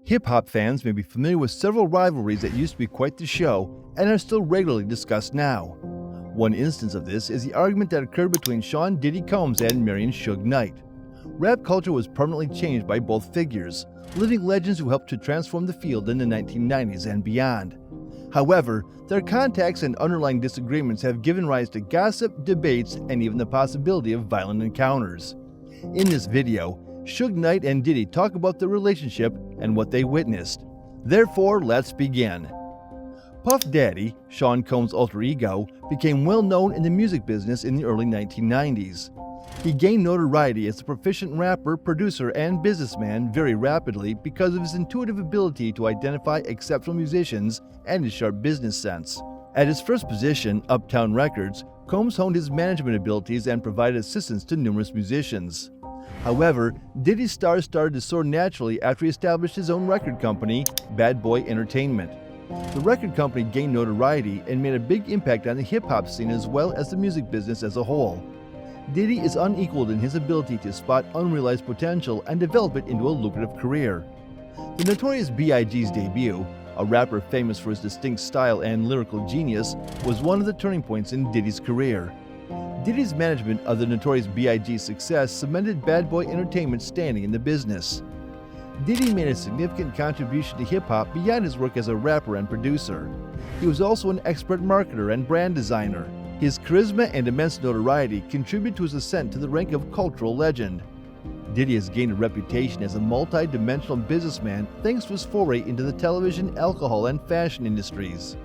Hip-hop fans may be familiar with several rivalries that used to be quite the show and are still regularly discussed now. One instance of this is the argument that occurred between Sean Diddy Combs and Marion Suge Knight. Rap culture was permanently changed by both figures, living legends who helped to transform the field in the 1990s and beyond. However, their contacts and underlying disagreements have given rise to gossip, debates, and even the possibility of violent encounters. In this video, Suge Knight and Diddy talk about their relationship and what they witnessed. Therefore, let's begin. Puff Daddy, Sean Combs' alter ego, became well known in the music business in the early 1990s. He gained notoriety as a proficient rapper, producer, and businessman very rapidly because of his intuitive ability to identify exceptional musicians and his sharp business sense. At his first position, Uptown Records, Combs honed his management abilities and provided assistance to numerous musicians. However, Diddy's stars started to soar naturally after he established his own record company, Bad Boy Entertainment. The record company gained notoriety and made a big impact on the hip-hop scene as well as the music business as a whole. Diddy is unequaled in his ability to spot unrealized potential and develop it into a lucrative career. The Notorious B.I.G.'s debut, a rapper famous for his distinct style and lyrical genius, was one of the turning points in Diddy's career. Diddy's management of the Notorious B.I.G.'s success cemented Bad Boy Entertainment's standing in the business. Diddy made a significant contribution to hip-hop beyond his work as a rapper and producer. He was also an expert marketer and brand designer. His charisma and immense notoriety contributed to his ascent to the rank of cultural legend. Diddy has gained a reputation as a multi-dimensional businessman thanks to his foray into the television, alcohol, and fashion industries.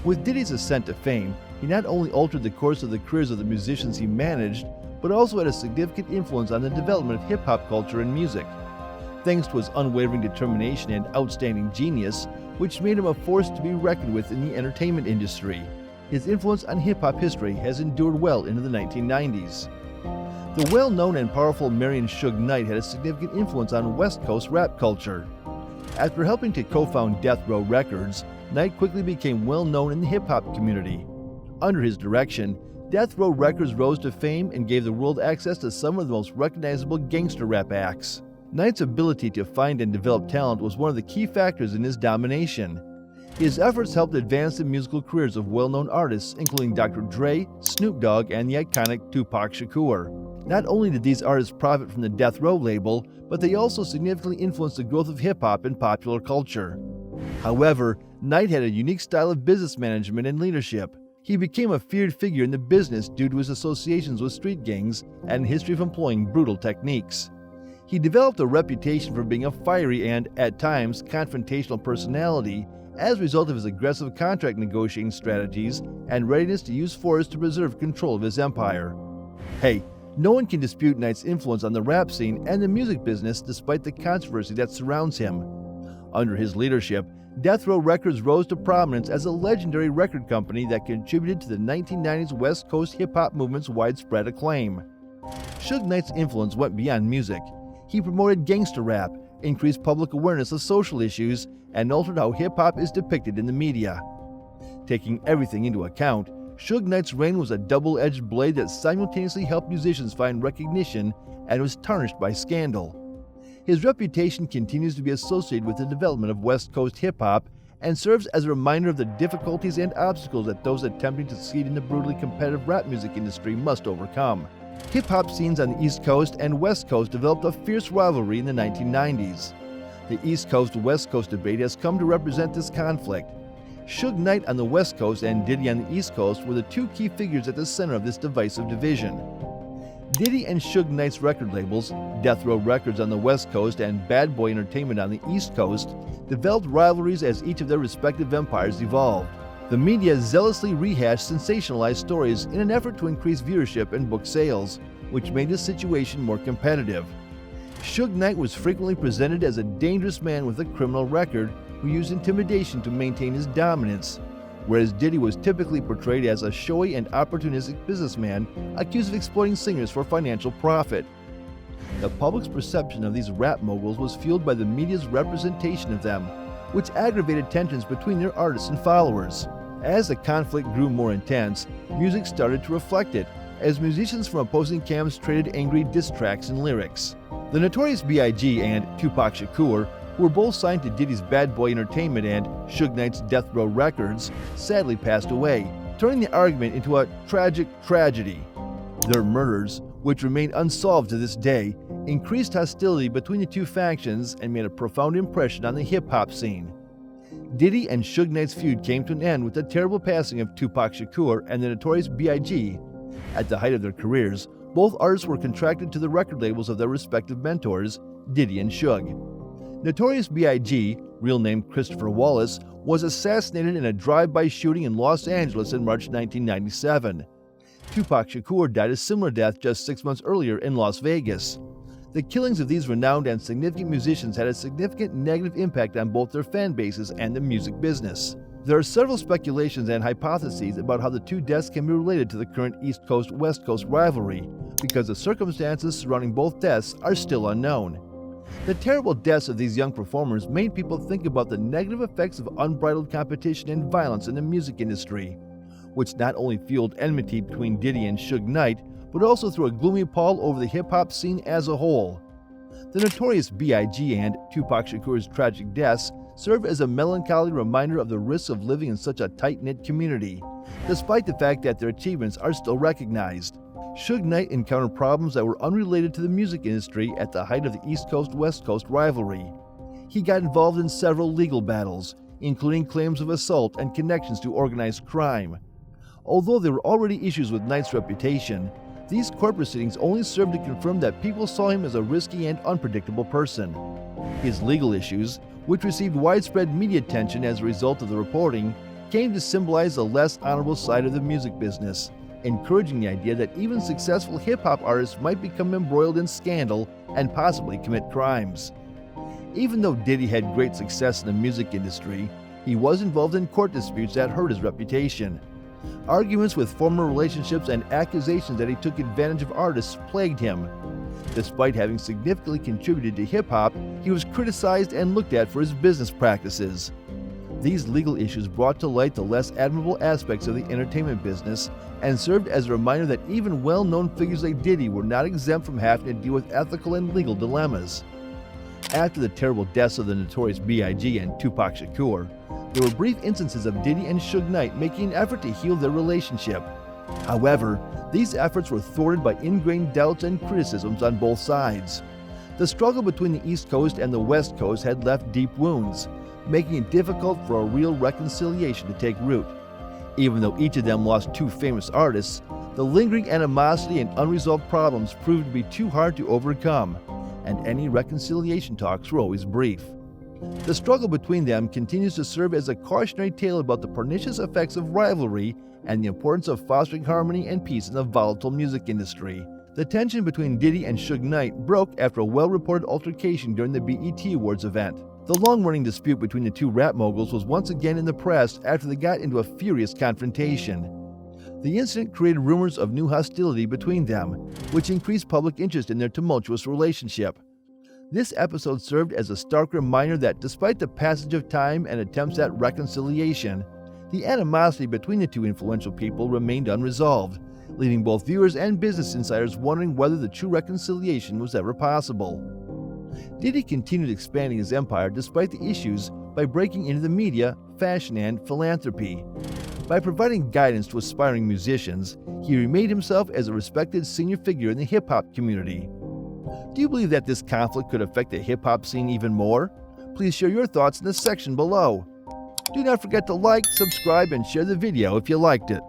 With Diddy's ascent to fame, he not only altered the course of the careers of the musicians he managed, but also had a significant influence on the development of hip-hop culture and music. Thanks to his unwavering determination and outstanding genius, which made him a force to be reckoned with in the entertainment industry, his influence on hip-hop history has endured well into the 1990s. The well-known and powerful Marion Suge Knight had a significant influence on West Coast rap culture. After helping to co-found Death Row Records, Knight quickly became well-known in the hip-hop community. Under his direction, Death Row Records rose to fame and gave the world access to some of the most recognizable gangster rap acts. Knight's ability to find and develop talent was one of the key factors in his domination. His efforts helped advance the musical careers of well-known artists including Dr. Dre, Snoop Dogg, and the iconic Tupac Shakur. Not only did these artists profit from the Death Row label, but they also significantly influenced the growth of hip-hop and popular culture. However, Knight had a unique style of business management and leadership. He became a feared figure in the business due to his associations with street gangs and a history of employing brutal techniques. He developed a reputation for being a fiery and, at times, confrontational personality as a result of his aggressive contract negotiating strategies and readiness to use force to preserve control of his empire. Hey, no one can dispute Knight's influence on the rap scene and the music business despite the controversy that surrounds him. Under his leadership, Death Row Records rose to prominence as a legendary record company that contributed to the 1990s West Coast hip-hop movement's widespread acclaim. Suge Knight's influence went beyond music. He promoted gangster rap, increased public awareness of social issues, and altered how hip-hop is depicted in the media. Taking everything into account, Suge Knight's reign was a double-edged blade that simultaneously helped musicians find recognition and was tarnished by scandal. His reputation continues to be associated with the development of West Coast hip-hop and serves as a reminder of the difficulties and obstacles that those attempting to succeed in the brutally competitive rap music industry must overcome. Hip-hop scenes on the East Coast and West Coast developed a fierce rivalry in the 1990s. The East Coast-West Coast debate has come to represent this conflict. Suge Knight on the West Coast and Diddy on the East Coast were the two key figures at the center of this divisive division. Diddy and Suge Knight's record labels, Death Row Records on the West Coast and Bad Boy Entertainment on the East Coast, developed rivalries as each of their respective empires evolved. The media zealously rehashed sensationalized stories in an effort to increase viewership and book sales, which made the situation more competitive. Suge Knight was frequently presented as a dangerous man with a criminal record who used intimidation to maintain his dominance, whereas Diddy was typically portrayed as a showy and opportunistic businessman accused of exploiting singers for financial profit. The public's perception of these rap moguls was fueled by the media's representation of them, which aggravated tensions between their artists and followers. As the conflict grew more intense, music started to reflect it, as musicians from opposing camps traded angry diss tracks and lyrics. The Notorious B.I.G. and Tupac Shakur who were both signed to Diddy's Bad Boy Entertainment and Suge Knight's Death Row Records, sadly passed away, turning the argument into a tragic tragedy. Their murders, which remain unsolved to this day, increased hostility between the two factions and made a profound impression on the hip-hop scene. Diddy and Suge Knight's feud came to an end with the terrible passing of Tupac Shakur and the Notorious B.I.G. At the height of their careers, both artists were contracted to the record labels of their respective mentors, Diddy and Suge. Notorious B.I.G., real name Christopher Wallace, was assassinated in a drive-by shooting in Los Angeles in March 1997. Tupac Shakur died a similar death just 6 months earlier in Las Vegas. The killings of these renowned and significant musicians had a significant negative impact on both their fan bases and the music business. There are several speculations and hypotheses about how the two deaths can be related to the current East Coast-West Coast rivalry, because the circumstances surrounding both deaths are still unknown. The terrible deaths of these young performers made people think about the negative effects of unbridled competition and violence in the music industry, which not only fueled enmity between Diddy and Suge Knight, but also threw a gloomy pall over the hip-hop scene as a whole. The Notorious B.I.G. and Tupac Shakur's tragic deaths serve as a melancholy reminder of the risks of living in such a tight-knit community, despite the fact that their achievements are still recognized. Suge Knight encountered problems that were unrelated to the music industry at the height of the East Coast-West Coast rivalry. He got involved in several legal battles, including claims of assault and connections to organized crime. Although there were already issues with Knight's reputation, these court proceedings only served to confirm that people saw him as a risky and unpredictable person. His legal issues, which received widespread media attention as a result of the reporting, came to symbolize the less honorable side of the music business, encouraging the idea that even successful hip-hop artists might become embroiled in scandal and possibly commit crimes. Even though Diddy had great success in the music industry, he was involved in court disputes that hurt his reputation. Arguments with former relationships and accusations that he took advantage of artists plagued him. Despite having significantly contributed to hip-hop, he was criticized and looked at for his business practices. These legal issues brought to light the less admirable aspects of the entertainment business and served as a reminder that even well-known figures like Diddy were not exempt from having to deal with ethical and legal dilemmas. After the terrible deaths of the Notorious B.I.G. and Tupac Shakur, there were brief instances of Diddy and Suge Knight making an effort to heal their relationship. However, these efforts were thwarted by ingrained doubts and criticisms on both sides. The struggle between the East Coast and the West Coast had left deep wounds, making it difficult for a real reconciliation to take root. Even though each of them lost two famous artists, the lingering animosity and unresolved problems proved to be too hard to overcome, and any reconciliation talks were always brief. The struggle between them continues to serve as a cautionary tale about the pernicious effects of rivalry and the importance of fostering harmony and peace in the volatile music industry. The tension between Diddy and Suge Knight broke after a well-reported altercation during the BET Awards event. The long-running dispute between the two rap moguls was once again in the press after they got into a furious confrontation. The incident created rumors of new hostility between them, which increased public interest in their tumultuous relationship. This episode served as a stark reminder that despite the passage of time and attempts at reconciliation, the animosity between the two influential people remained unresolved, leaving both viewers and business insiders wondering whether the true reconciliation was ever possible. Diddy continued expanding his empire despite the issues by breaking into the media, fashion, and philanthropy. By providing guidance to aspiring musicians, he remade himself as a respected senior figure in the hip-hop community. Do you believe that this conflict could affect the hip-hop scene even more? Please share your thoughts in the section below. Do not forget to like, subscribe, and share the video if you liked it.